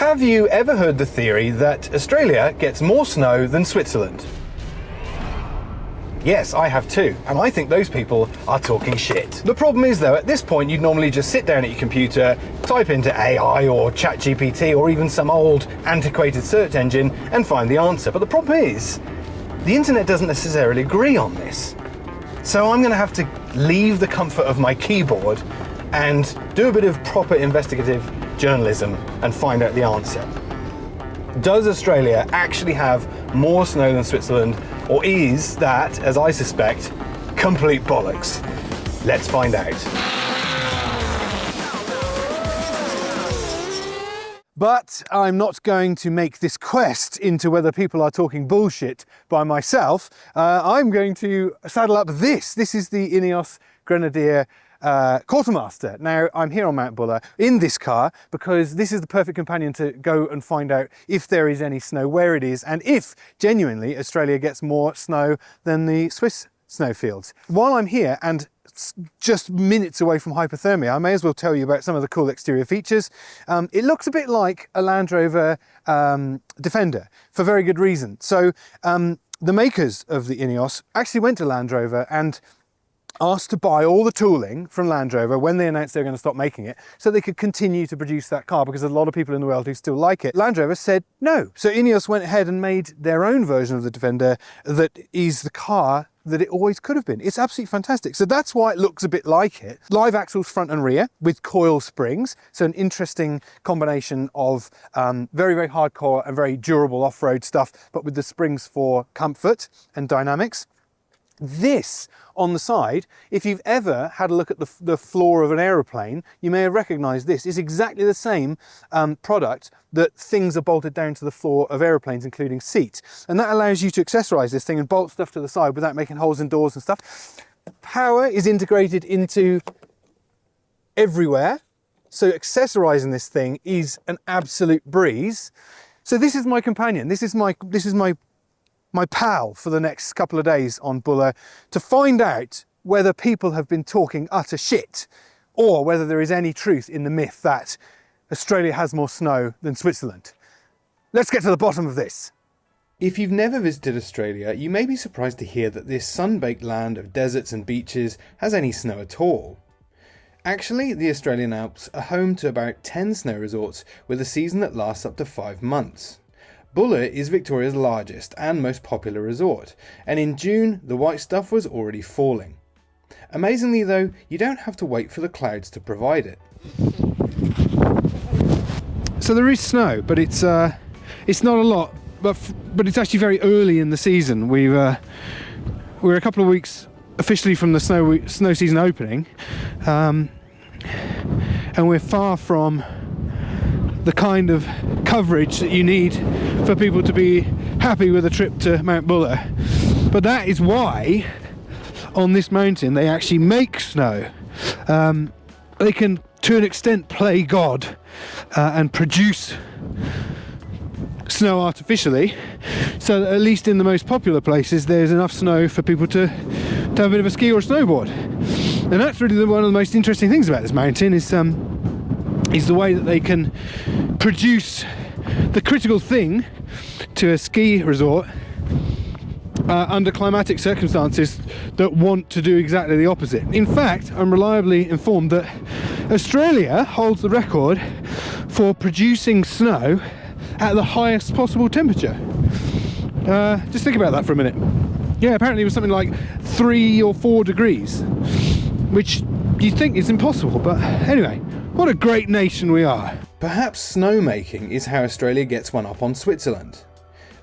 Have you ever heard the theory that Australia gets more snow than Switzerland? Yes, I have too, and I think those people are talking shit. The problem is though, at this point you'd normally just sit down at your computer, type into AI or ChatGPT or even some old antiquated search engine and find the answer. But the problem is, the internet doesn't necessarily agree on this. So I'm going to have to leave the comfort of my keyboard and do a bit of proper investigative journalism and find out the answer. Does Australia actually have more snow than Switzerland, or is that, as I suspect, complete bollocks? Let's find out. But I'm not going to make this quest into whether people are talking bullshit by myself. I'm going to saddle up this. This is the Ineos Grenadier Quartermaster. Now, I'm here on Mount Buller in this car because this is the perfect companion to go and find out if there is any snow, where it is, and if genuinely Australia gets more snow than the Swiss snowfields. While I'm here and just minutes away from hypothermia, I may as well tell you about some of the cool exterior features. It looks a bit like a Land Rover Defender for very good reason. So the makers of the Ineos actually went to Land Rover and asked to buy all the tooling from Land Rover when they announced they were going to stop making it, so they could continue to produce that car, because there's a lot of people in the world who still like it. Land Rover said no. So Ineos went ahead and made their own version of the Defender that is the car that it always could have been. It's absolutely fantastic. So that's why it looks a bit like it. Live axles front and rear with coil springs. So an interesting combination of very, very hardcore and very durable off-road stuff, but with the springs for comfort and dynamics. This on the side, if you've ever had a look at the floor of an aeroplane, you may have recognized this. It's exactly the same product that things are bolted down to the floor of aeroplanes, including seats. And that allows you to accessorize this thing and bolt stuff to the side without making holes in doors and stuff. Power is integrated into everywhere. So accessorizing this thing is an absolute breeze. So this is my companion. This is my pal for the next couple of days on Buller, to find out whether people have been talking utter shit or whether there is any truth in the myth that Australia has more snow than Switzerland. Let's get to the bottom of this. If you've never visited Australia, you may be surprised to hear that this sun-baked land of deserts and beaches has any snow at all. Actually, the Australian Alps are home to about 10 snow resorts with a season that lasts up to 5 months. Buller is Victoria's largest and most popular resort, and in June the white stuff was already falling. Amazingly though, you don't have to wait for the clouds to provide it. So there is snow, but it's not a lot, but it's actually very early in the season. We're a couple of weeks officially from the snow season opening, and we're far from the kind of coverage that you need for people to be happy with a trip to Mount Buller. But that is why on this mountain they actually make snow. They can, to an extent, play God and produce snow artificially, so that at least in the most popular places there's enough snow for people to have a bit of a ski or a snowboard. And that's really one of the most interesting things about this mountain is the way that they can produce the critical thing to a ski resort under climatic circumstances that want to do exactly the opposite. In fact, I'm reliably informed that Australia holds the record for producing snow at the highest possible temperature. Just think about that for a minute. Yeah, apparently it was something like 3 or 4 degrees, which you think is impossible, but anyway, what a great nation we are. Perhaps snowmaking is how Australia gets one up on Switzerland.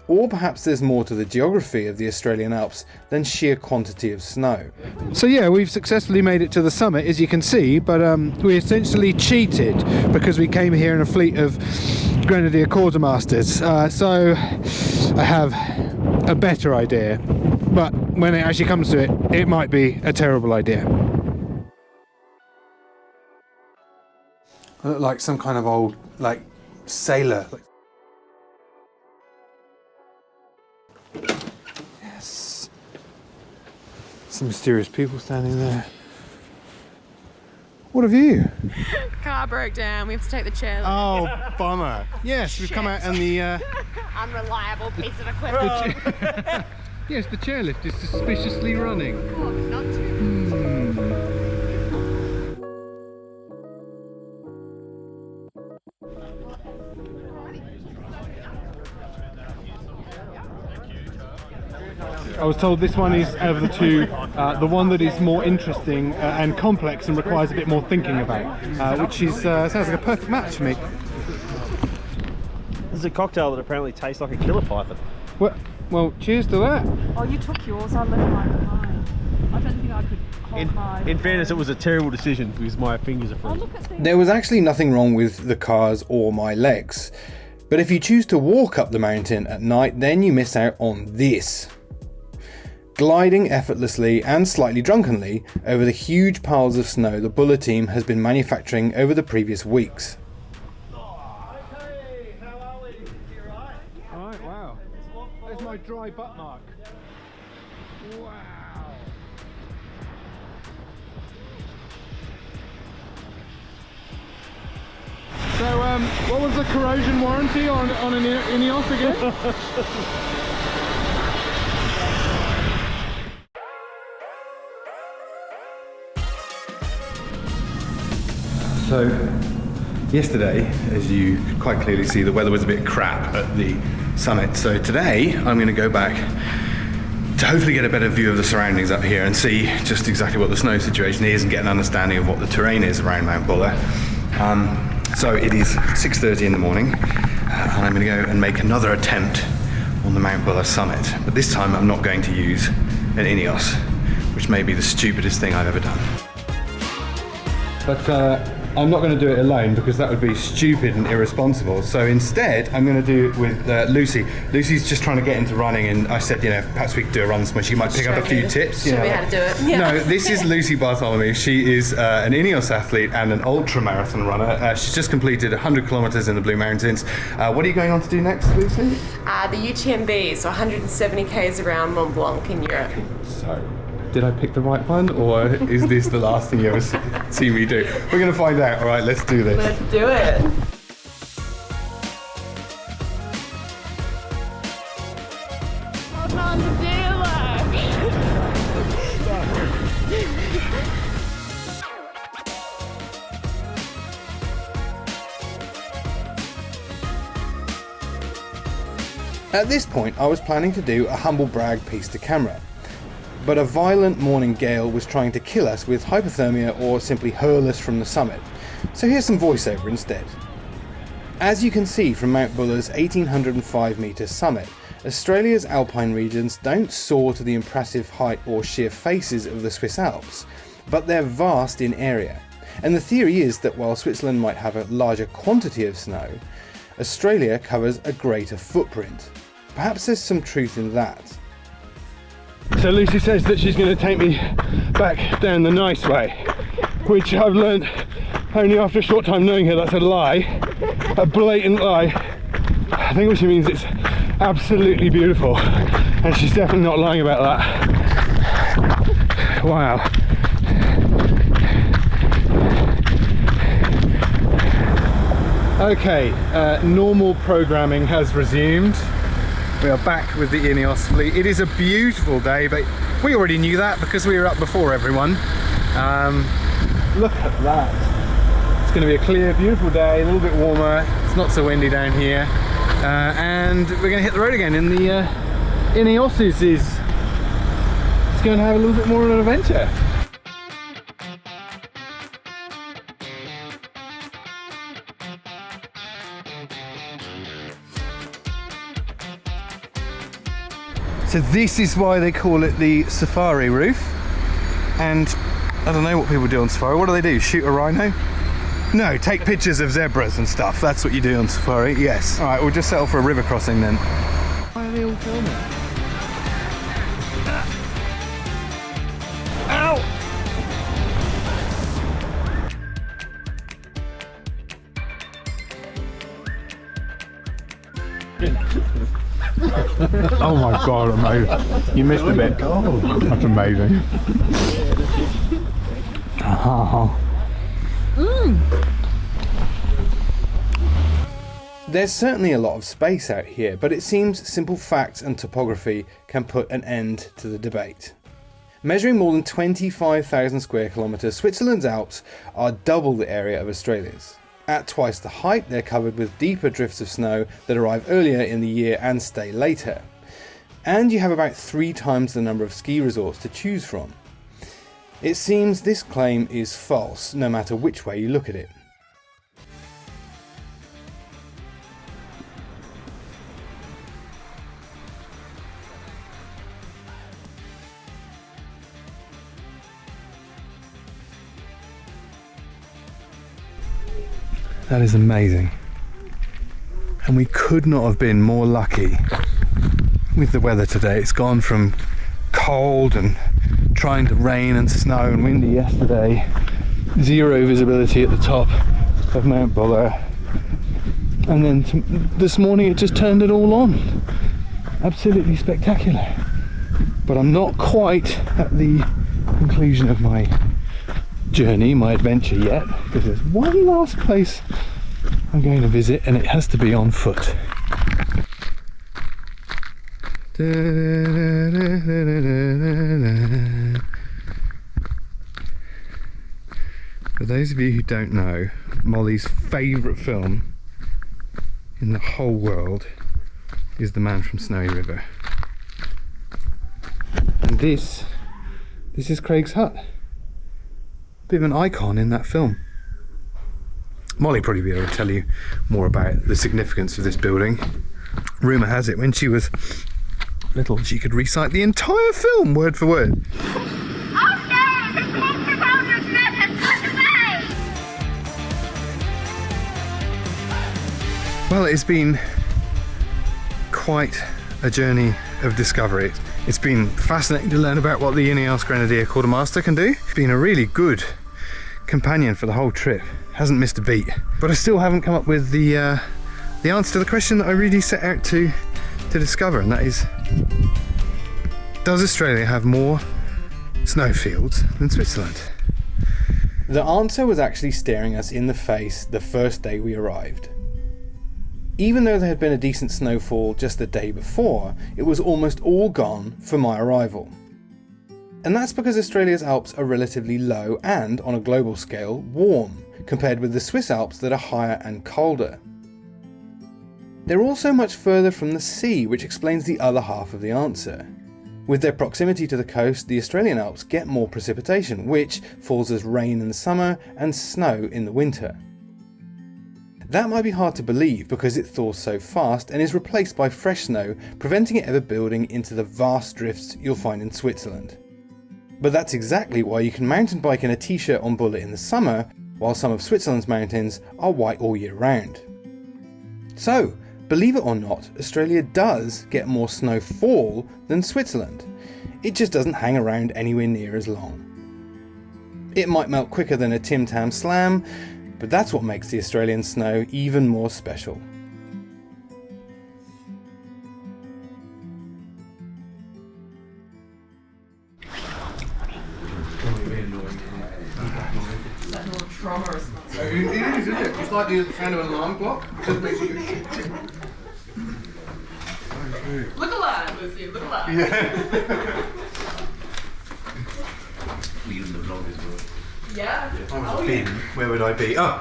Or perhaps there's more to the geography of the Australian Alps than sheer quantity of snow. So yeah, we've successfully made it to the summit, as you can see, but we essentially cheated because we came here in a fleet of Grenadier Quartermasters. So I have a better idea, but when it actually comes to it, it might be a terrible idea. I look like some kind of old, sailor. Yes. Some mysterious people standing there. What have you? Car broke down. We have to take the chairlift. Oh, bummer. Yes, we've come out and the... Unreliable piece of equipment. yes, the chairlift is suspiciously running. Oh, not too I was told this one is, out of the two, the one that is more interesting and complex and requires a bit more thinking about, which is sounds like a perfect match for me. This is a cocktail that apparently tastes like a killer python. Well, cheers to that. Oh, you took yours, I left mine behind. I don't think I could hold mine. In fairness, it was a terrible decision because my fingers are frozen. There was actually nothing wrong with the cars or my legs. But if you choose to walk up the mountain at night, then you miss out on this. Gliding effortlessly and slightly drunkenly over the huge piles of snow the Buller team has been manufacturing over the previous weeks. Okay, how are we? You alright? Alright, wow. There's my dry butt mark. Wow. So, what was the corrosion warranty on an Ineos again? So, yesterday, as you could quite clearly see, the weather was a bit crap at the summit. So today, I'm going to go back to hopefully get a better view of the surroundings up here and see just exactly what the snow situation is and get an understanding of what the terrain is around Mount Buller. So it is 6:30 in the morning, and I'm going to go and make another attempt on the Mount Buller summit. But this time, I'm not going to use an Ineos, which may be the stupidest thing I've ever done. But I'm not going to do it alone because that would be stupid and irresponsible. So instead, I'm going to do it with Lucy. Lucy's just trying to get into running, and I said, you know, perhaps we could do a run somewhere. She might pick up a few tips. Show me how to do it. Yeah. No, this is Lucy Bartholomew. She is an Ineos athlete and an ultra marathon runner. She's just completed 100 kilometers in the Blue Mountains. What are you going on to do next, Lucy? The UTMB, so 170 k's around Mont Blanc in Europe. So, did I pick the right one, or is this the last thing you ever see me do? We're going to find out. All right, let's do this. Let's do it. Hold on to At this point, I was planning to do a humble brag piece to camera. But a violent morning gale was trying to kill us with hypothermia or simply hurl us from the summit. So here's some voiceover instead. As you can see from Mount Buller's 1805 metre summit, Australia's alpine regions don't soar to the impressive height or sheer faces of the Swiss Alps, but they're vast in area. And the theory is that while Switzerland might have a larger quantity of snow, Australia covers a greater footprint. Perhaps there's some truth in that. So Lucy says that she's going to take me back down the nice way, which I've learned only after a short time knowing her that's a lie, a blatant lie. I think what she means it's absolutely beautiful, and she's definitely not lying about that. Wow. Okay, normal programming has resumed. We are back with the Ineos fleet. It is a beautiful day, but we already knew that because we were up before everyone. Look at that. It's going to be a clear, beautiful day, a little bit warmer. It's not so windy down here. And we're going to hit the road again in the Ineos's. It's going to have a little bit more of an adventure. So this is why they call it the safari roof, and I don't know what people do on safari. What do? Shoot a rhino? No, take pictures of zebras and stuff. That's what you do on safari, yes. All right, we'll just settle for a river crossing then. Why are they all filming? Ow! Oh my god, amazing. You missed a bit. Oh, that's amazing. Oh. There's certainly a lot of space out here, but it seems simple facts and topography can put an end to the debate. Measuring more than 25,000 square kilometres, Switzerland's Alps are double the area of Australia's. At twice the height, they're covered with deeper drifts of snow that arrive earlier in the year and stay later. And you have about 3 times the number of ski resorts to choose from. It seems this claim is false, no matter which way you look at it. That is amazing. And we could not have been more lucky with the weather today. It's gone from cold and trying to rain and snow and windy yesterday, zero visibility at the top of Mount Buller, and then this morning it just turned it all on. Absolutely spectacular. But I'm not quite at the conclusion of my journey, my adventure yet, because there's one last place I'm going to visit, and it has to be on foot. For those of you who don't know, Molly's favourite film in the whole world is The Man from Snowy River. And this is Craig's hut. Bit of an icon in that film. Molly probably be able to tell you more about the significance of this building. Rumour has it when she was little she could recite the entire film word for word. Well, it's been quite a journey of discovery. It's been fascinating to learn about what the Ineos Grenadier Quartermaster can do. It's been a really good companion for the whole trip. Hasn't missed a beat. But I still haven't come up with the answer to the question that I really set out to discover, and that is, does Australia have more snowfields than Switzerland? The answer was actually staring us in the face the first day we arrived. Even though there had been a decent snowfall just the day before, it was almost all gone for my arrival. And that's because Australia's Alps are relatively low and, on a global scale, warm, compared with the Swiss Alps that are higher and colder. They're also much further from the sea, which explains the other half of the answer. With their proximity to the coast, the Australian Alps get more precipitation, which falls as rain in the summer and snow in the winter. That might be hard to believe because it thaws so fast and is replaced by fresh snow, preventing it ever building into the vast drifts you'll find in Switzerland. But that's exactly why you can mountain bike in a t-shirt on Buller in the summer, while some of Switzerland's mountains are white all year round. So, believe it or not, Australia does get more snowfall than Switzerland. It just doesn't hang around anywhere near as long. It might melt quicker than a Tim Tam Slam, but that's what makes the Australian snow even more special. It is, isn't it? It's like the sound of an alarm clock. It just makes you... Look alive, Lucy, look alive. Yeah. We in the vlog as well. Yeah. If I was a bin, where would I be? Oh!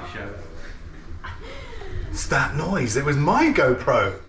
It's that noise. It was my GoPro.